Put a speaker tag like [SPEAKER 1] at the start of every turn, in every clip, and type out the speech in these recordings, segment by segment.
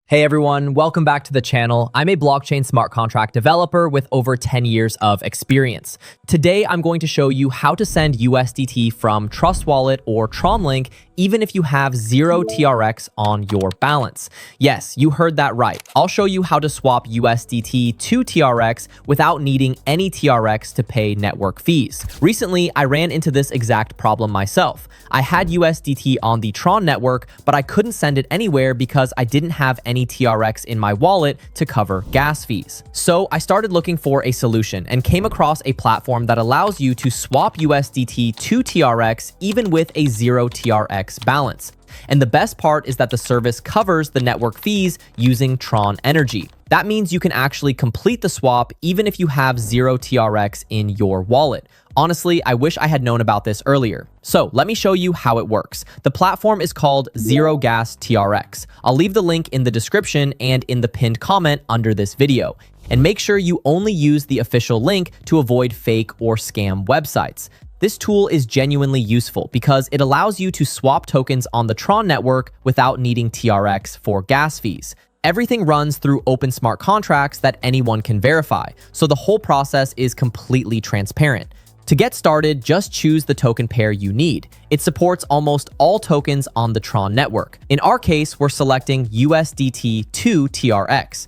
[SPEAKER 1] Hey everyone, welcome back to the channel. I'm a blockchain smart contract developer with over 10 years of experience. Today, I'm going to show you how to send USDT from Trust Wallet or TronLink even if you have zero TRX on your balance. Yes, you heard that right. I'll show you how to swap USDT to TRX without needing any TRX to pay network fees. Recently, I ran into this exact problem myself. I had USDT on the Tron network, but I couldn't send it anywhere because I didn't have any TRX in my wallet to cover gas fees. So I started looking for a solution and came across a platform that allows you to swap USDT to TRX even with a zero TRX balance. And the best part is that the service covers the network fees using Tron Energy. That means you can actually complete the swap even if you have zero TRX in your wallet. Honestly, I wish I had known about this earlier. So let me show you how it works. The platform is called Zero Gas TRX. I'll leave the link in the description and in the pinned comment under this video. And make sure you only use the official link to avoid fake or scam websites. This tool is genuinely useful because it allows you to swap tokens on the Tron network without needing TRX for gas fees. Everything runs through open smart contracts that anyone can verify, so the whole process is completely transparent. To get started, just choose the token pair you need. It supports almost all tokens on the Tron network. In our case, we're selecting USDT-to-TRX.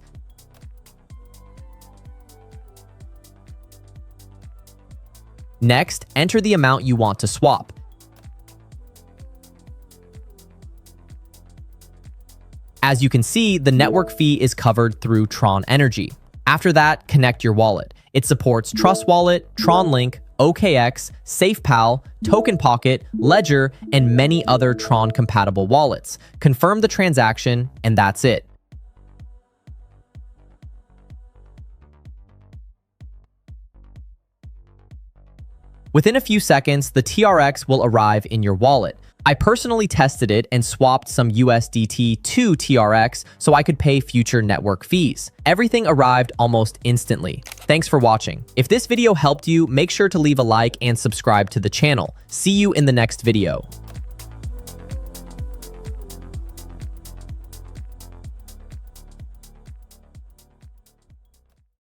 [SPEAKER 1] Next, enter the amount you want to swap. As you can see, the network fee is covered through Tron Energy. After that, connect your wallet. It supports Trust Wallet, TronLink, OKX, SafePal, TokenPocket, Ledger, and many other Tron-compatible wallets. Confirm the transaction, and that's it. Within a few seconds, the TRX will arrive in your wallet. I personally tested it and swapped some USDT to TRX so I could pay future network fees. Everything arrived almost instantly. Thanks for watching. If this video helped you, make sure to leave a like and subscribe to the channel. See you in the next video.